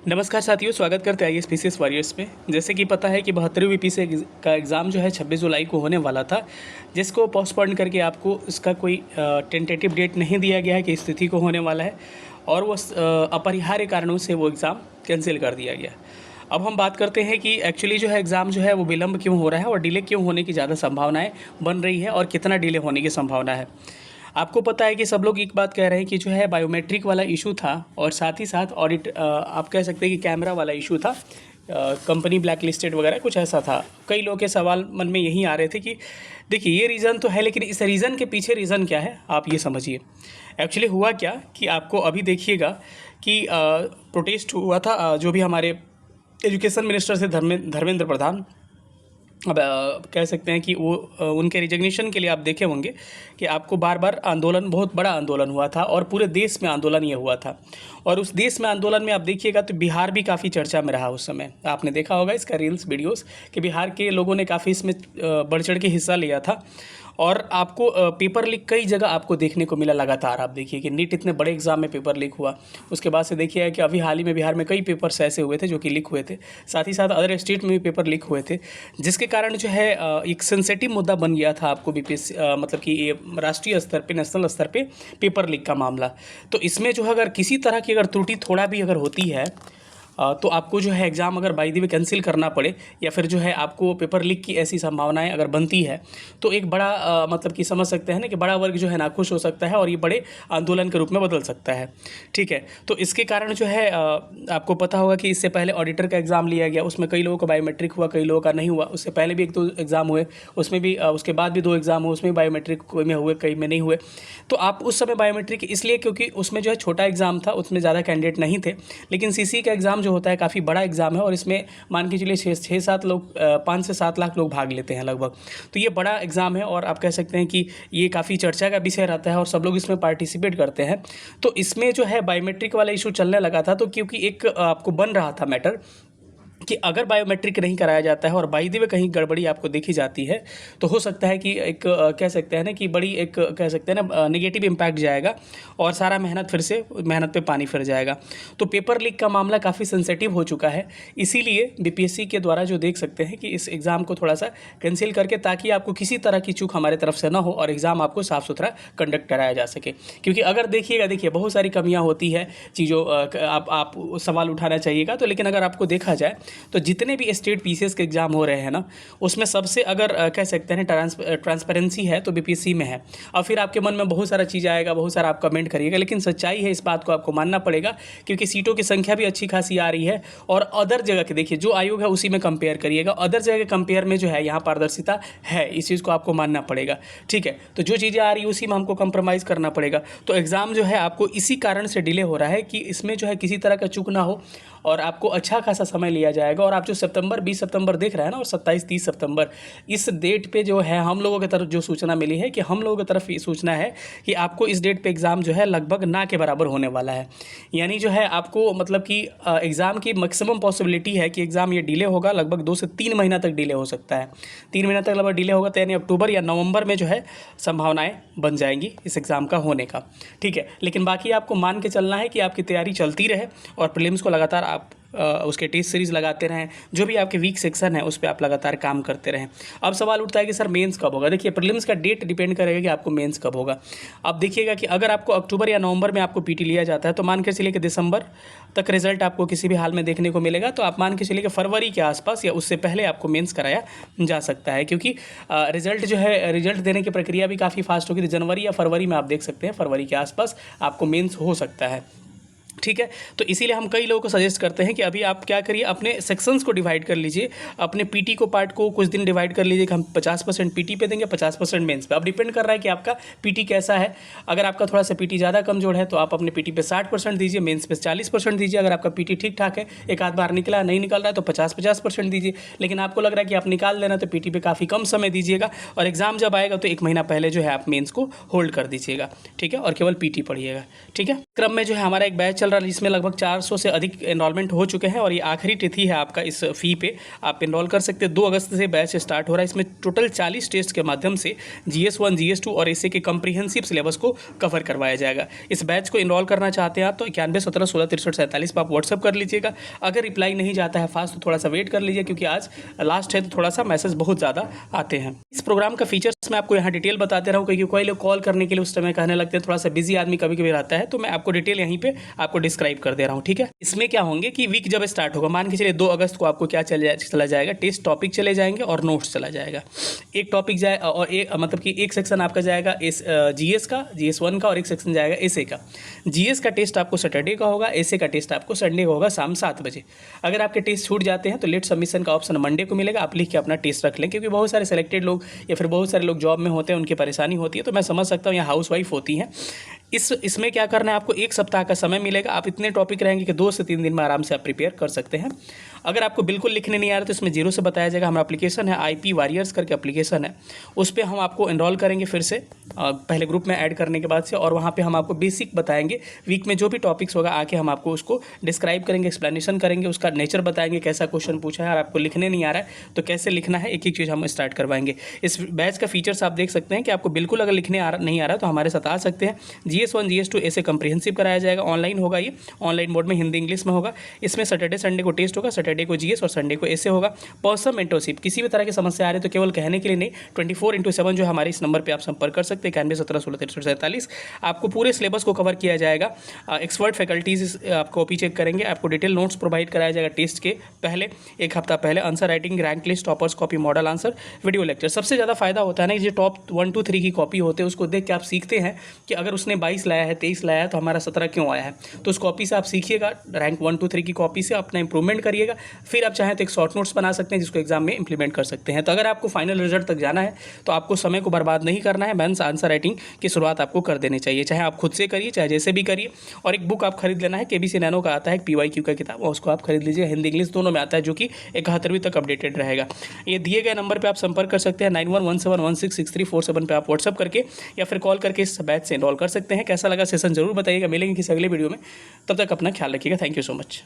नमस्कार साथियों, स्वागत करते हैं आईएएस वॉरियर्स में। जैसे कि पता है कि 72वीं बीपीएससी का एग्ज़ाम जो है 26 जुलाई को होने वाला था, जिसको पोस्टपोन करके आपको इसका कोई टेंटेटिव डेट नहीं दिया गया है कि इस तिथि को होने वाला है, और वो अपरिहार्य कारणों से वो एग्ज़ाम कैंसिल कर दिया गया। अब हम बात करते हैं कि एक्चुअली जो है एग्ज़ाम जो है वो विलम्ब क्यों हो रहा है और डिले क्यों होने की ज़्यादा संभावनाएँ बन रही है और कितना डिले होने की संभावना है। आपको पता है कि सब लोग एक बात कह रहे हैं कि जो है बायोमेट्रिक वाला इशू था, और साथ ही साथ ऑडिट आप कह सकते हैं कि कैमरा वाला इशू था, कंपनी ब्लैक लिस्टेड वगैरह कुछ ऐसा था। कई लोगों के सवाल मन में यही आ रहे थे कि देखिए ये रीज़न तो है, लेकिन इस रीज़न के पीछे रीज़न क्या है आप ये समझिए। एक्चुअली हुआ क्या कि आपको अभी देखिएगा कि प्रोटेस्ट हुआ था, जो भी हमारे एजुकेशन मिनिस्टर से धर्मेंद्र प्रधान, अब कह सकते हैं कि वो उनके रिजिग्नेशन के लिए आप देखे होंगे कि आपको बार बार आंदोलन, बहुत बड़ा आंदोलन हुआ था और पूरे देश में आंदोलन ये हुआ था। और उस देश में आंदोलन में आप देखिएगा तो बिहार भी काफ़ी चर्चा में रहा उस समय। आपने देखा होगा इसका रील्स वीडियोस कि बिहार के लोगों ने काफ़ी इसमें बढ़ चढ़ के हिस्सा लिया था। और आपको पेपर लीक कई जगह आपको देखने को मिला लगातार। आप देखिए कि नीट इतने बड़े एग्जाम में पेपर लीक हुआ, उसके बाद से देखिए कि अभी हाल ही में बिहार में कई पेपर्स ऐसे हुए थे जो कि लीक हुए थे, साथ ही साथ अदर स्टेट में भी पेपर लीक हुए थे, जिसके कारण जो है एक सेंसिटिव मुद्दा बन गया था आपको बीपीएससी, मतलब कि ये राष्ट्रीय स्तर पे, नेशनल स्तर पे पेपर लीक का मामला। तो इसमें जो है अगर किसी तरह की अगर त्रुटि थोड़ा भी अगर होती है तो आपको जो है एग्ज़ाम अगर बाय द वे कैंसिल करना पड़े, या फिर जो है आपको पेपर लीक की ऐसी संभावनाएं अगर बनती है, तो एक बड़ा मतलब कि समझ सकते हैं ना कि बड़ा वर्ग जो है नाखुश हो सकता है और ये बड़े आंदोलन के रूप में बदल सकता है। ठीक है, तो इसके कारण जो है आपको पता होगा कि इससे पहले ऑडिटर का एग्ज़ाम लिया गया, उसमें कई लोगों का बायोमेट्रिक हुआ, कई लोगों का नहीं हुआ। उससे पहले भी 1-2 एग्ज़ाम हुए, उसमें भी उसके बाद भी 2 एग्ज़ाम हुए, उसमें बायोमेट्रिक कोई में हुए, कई में नहीं हुए। तो आप उस समय बायोमेट्रिक इसलिए क्योंकि उसमें जो है छोटा एग्ज़ाम था, उसमें ज़्यादा कैंडिडेट नहीं थे। लेकिन सीसी का एग्ज़ाम जो होता है काफ़ी बड़ा एग्ज़ाम है, और इसमें मान के चलिए 6-7 लोग, 5 से 7 लाख लोग भाग लेते हैं लगभग। तो ये बड़ा एग्ज़ाम है और आप कह सकते हैं कि ये काफ़ी चर्चा का विषय रहता है और सब लोग इसमें पार्टिसिपेट करते हैं। तो इसमें जो है बायोमेट्रिक वाला इशू चलने लगा था, तो क्योंकि एक आपको बन रहा था मैटर कि अगर बायोमेट्रिक नहीं कराया जाता है और बाय द वे कहीं गड़बड़ी आपको देखी जाती है, तो हो सकता है कि एक कह सकते हैं ना कि बड़ी एक कह सकते हैं ना नेगेटिव इम्पैक्ट जाएगा और सारा मेहनत फिर से मेहनत पे पानी फिर जाएगा। तो पेपर लीक का मामला काफ़ी सेंसिटिव हो चुका है, इसीलिए बीपीएससी के द्वारा जो देख सकते हैं कि इस एग्ज़ाम को थोड़ा सा कैंसिल करके, ताकि आपको किसी तरह की चूक हमारे तरफ से ना हो और एग्ज़ाम आपको साफ़ सुथरा कंडक्ट कराया जा सके। क्योंकि अगर देखिएगा, देखिए बहुत सारी कमियाँ होती है चीज़ों, आप सवाल उठाना चाहिएगा। तो लेकिन अगर आपको देखा जाए तो जितने भी स्टेट पीसीएस के एग्ज़ाम हो रहे हैं ना, उसमें सबसे अगर कह सकते हैं ट्रांसपेरेंसी है तो बीपीएससी में है। और फिर आपके मन में बहुत सारा चीज़ आएगा, बहुत सारा आप कमेंट करिएगा, लेकिन सच्चाई है, इस बात को आपको मानना पड़ेगा, क्योंकि सीटों की संख्या भी अच्छी खासी आ रही है। और अदर जगह के देखिए जो आयोग है उसी में कंपेयर करिएगा, अदर जगह के कंपेयर में जो है यहाँ पारदर्शिता है, इस चीज़ को आपको मानना पड़ेगा। ठीक है, तो जो चीज़ें आ रही है उसी में हमको कंप्रोमाइज़ करना पड़ेगा। तो एग्ज़ाम जो है आपको इसी कारण से डिले हो रहा है कि इसमें जो है किसी तरह का चूक ना हो और आपको अच्छा खासा समय लिया जाएगा। और आप जो 20 सितंबर देख रहे हैं ना, और 27-30 सितंबर, इस डेट पे जो है हम लोगों की तरफ जो सूचना मिली है कि हम लोगों की तरफ ये सूचना है कि आपको इस डेट पे एग्ज़ाम जो है लगभग ना के बराबर होने वाला है। यानी जो है आपको मतलब कि एग्ज़ाम की मैक्सिमम पॉसिबिलिटी है कि एग्ज़ाम ये डिले होगा, लगभग 2 से 3 महीना तक डिले हो सकता है। 3 महीना तक लगभग डिले होगा, तो यानी अक्टूबर या नवंबर में जो है संभावनाएं बन जाएंगी इस एग्ज़ाम का होने का। ठीक है, लेकिन बाकी आपको मान के चलना है कि आपकी तैयारी चलती रहे और प्रीलिम्स को लगातार आप उसके टेस्ट सीरीज़ लगाते रहें, जो भी आपके वीक सेक्शन है उस पर आप लगातार काम करते रहें। अब सवाल उठता है कि सर मेंस कब होगा। देखिए प्रीलिम्स का डेट डिपेंड करेगा कि आपको मेंस कब होगा। अब देखिएगा कि अगर आपको अक्टूबर या नवंबर में आपको पीटी लिया जाता है, तो मान के चलिए कि दिसंबर तक रिजल्ट आपको किसी भी हाल में देखने को मिलेगा। तो आप मान के चलिए कि फरवरी के आसपास या उससे पहले आपको मेंस कराया जा सकता है, क्योंकि रिजल्ट जो है, रिजल्ट देने की प्रक्रिया भी काफ़ी फास्ट होगी। तो जनवरी या फरवरी में आप देख सकते हैं, फरवरी के आसपास आपको मेंस हो सकता है। ठीक है, तो इसीलिए हम कई लोगों को सजेस्ट करते हैं कि अभी आप क्या करिए, अपने सेक्शंस को डिवाइड कर लीजिए, अपने पीटी को पार्ट को कुछ दिन डिवाइड कर लीजिए कि हम 50% पीटी पे देंगे, 50% मेंस पे। अब डिपेंड कर रहा है कि आपका पीटी कैसा है। अगर आपका थोड़ा सा पीटी ज़्यादा कमजोर है तो आप अपने पीटी पे 60% दीजिए, मेंस पे 40% दीजिए। अगर आपका पीटी ठीक ठाक है, एक आध बार निकला नहीं निकल रहा है, तो 50-50% दीजिए। लेकिन आपको लग रहा है कि आप निकाल लेना, तो पीटी पे काफ़ी कम समय दीजिएगा, और एग्जाम जब आएगा तो 1 महीना पहले जो है आप मेंस को होल्ड कर दीजिएगा। ठीक है, और केवल पीटी पढ़िएगा। ठीक है, क्रम में जो है हमारा एक बैच चल रहा है जिसमें लगभग 400 से अधिक एनरोलमेंट हो चुके हैं और ये आखिरी तिथि है आपका इस फ़ी पे आप एनरोल कर सकते हैं। 2 अगस्त से बैच स्टार्ट हो रहा है। इसमें टोटल 40 टेस्ट के माध्यम से GS1, GS2 और एसए के कम्प्रीहेंसिव सिलेबस को कवर करवाया जाएगा। इस बैच को एनरोल करना चाहते हैं आप तो 9117166347 पर आप व्हाट्सअप कर लीजिएगा। अगर रिप्लाई नहीं जाता है फास्ट तो थोड़ा सा वेट कर लीजिए, क्योंकि आज लास्ट है तो थोड़ा सा मैसेज बहुत ज़्यादा आते हैं। इस प्रोग्राम का फीचर्स मैं आपको यहाँ डिटेल बताते रहूँ, क्योंकि कोई लोग कॉल करने के लिए उस समय कहने लगते हैं थोड़ा सा बिजी आदमी कभी कभी रहता है, तो मैं आपको डिटेल यहीं पे आपको डिस्क्राइब कर दे रहा हूँ, ठीक है। इसमें क्या होंगे कि वीक जब स्टार्ट होगा, मान के चलिए 2 अगस्त को आपको क्या चला जाएगा, टेस्ट टॉपिक चले जाएंगे और नोट्स चला जाएगा। एक टॉपिक जाए और मतलब कि एक सेक्शन आपका जाएगा GS का, GS1 का, और एक सेक्शन जाएगा एसए का। GS का टेस्ट आपको सैटरडे का होगा, एसए का टेस्ट आपको संडे का होगा शाम 7 बजे। अगर आपके टेस्ट छूट जाते हैं तो लेट सबमिशन का ऑप्शन मंडे को मिलेगा, आप लिख के अपना टेस्ट रख लें, क्योंकि बहुत सारे सेलेक्टेड लोग या फिर बहुत सारे लोग जॉब में होते हैं, उनकी परेशानी होती है, तो मैं समझ सकता हूँ, या हाउस वाइफ होती हैं। इसमें क्या करना है, आपको 1 सप्ताह का समय मिलेगा। आप इतने टॉपिक रहेंगे कि 2 से 3 दिन में आराम से आप प्रिपेयर कर सकते हैं। अगर आपको बिल्कुल लिखने नहीं आ रहा तो इसमें 0 से बताया जाएगा। हमारा एप्लीकेशन है IP वॉरियर्स करके एप्लीकेशन है, उस पर हम आपको एनरोल करेंगे फिर से पहले ग्रुप में ऐड करने के बाद से, और वहाँ पे हम आपको बेसिक बताएंगे। वीक में जो भी टॉपिक्स होगा आके हम आपको उसको डिस्क्राइब करेंगे, एक्सप्लेनेशन करेंगे, उसका नेचर बताएंगे, कैसा क्वेश्चन पूछा है, और आपको लिखने नहीं आ रहा है तो कैसे लिखना है, एक एक चीज़ हम स्टार्ट करवाएंगे। इस बैच का फीचर्स आप देख सकते हैं कि आपको बिल्कुल अगर लिखने नहीं आ रहा तो हमारे साथ आ सकते हैं। GS1, GS2 ऐसे कम्प्रीहेंसिव कराया जाएगा, ऑनलाइन होगा, ये ऑनलाइन मोड में हिंदी इंग्लिश में होगा। इसमें सैटरडे संडे को टेस्ट होगा, सैटरडे को GS और संडे को ऐसे होगा। पर्सन मेंटरशिप, किसी भी तरह की समस्या आ रही है तो केवल कहने के लिए नहीं, 24/7 जो हमारे इस नंबर पे आप संपर्क कर सकते हैं, 9117166347। आपको पूरे सिलेबस को कवर किया जाएगा। एक्सपर्ट फैकल्टीज आपको कॉपी चेक करेंगे, आपको डिटेल नोट्स प्रोवाइड कराया जाएगा टेस्ट के पहले 1 हफ्ता पहले। Answer writing, rank list, toppers copy, model answer, video lecture. सबसे ज़्यादा फायदा होता है ना, जो टॉप 1, 2, 3 की कॉपी होते हैं उसको देख के आप सीखते हैं कि अगर उसने 22 लाया है, 23 लाया है, तो हमारा 17 क्यों आया है। तो उस कॉपी से आप सीखिएगा, रैंक 1, 2, 3 की कॉपी से अपना इंप्रूवमेंट करिएगा। फिर आप चाहें तो एक शॉर्ट नोट्स बना सकते हैं जिसको एग्जाम में इंप्लीमेंट कर सकते हैं। तो अगर आपको फाइनल रिजल्ट तक जाना है तो आपको समय को बर्बाद नहीं करना है। बैंस आंसर राइटिंग की शुरुआत आपको कर देनी चाहिए, चाहे आप खुद से करिए चाहे जैसे भी करिए। और एक बुक आप खरीद लेना है, KBC नैनो का आता है, एक PYQ का किताब, उसको आप खरीद लीजिए, हिंदी इंग्लिश दोनों में आता है, जो कि 71वीं तक अपडेटेड रहेगा। ये दिए गए नंबर पर आप संपर्क कर सकते हैं, 9117166347 पर आप व्हाट्सअप करके या फिर कॉल करके इस बैच से एनरोल कर सकते हैं। कैसा लगा सेशन जरूर बताइएगा। मिलेंगे किसी अगले वीडियो में, तब तक अपना ख्याल रखिएगा। Thank you so much.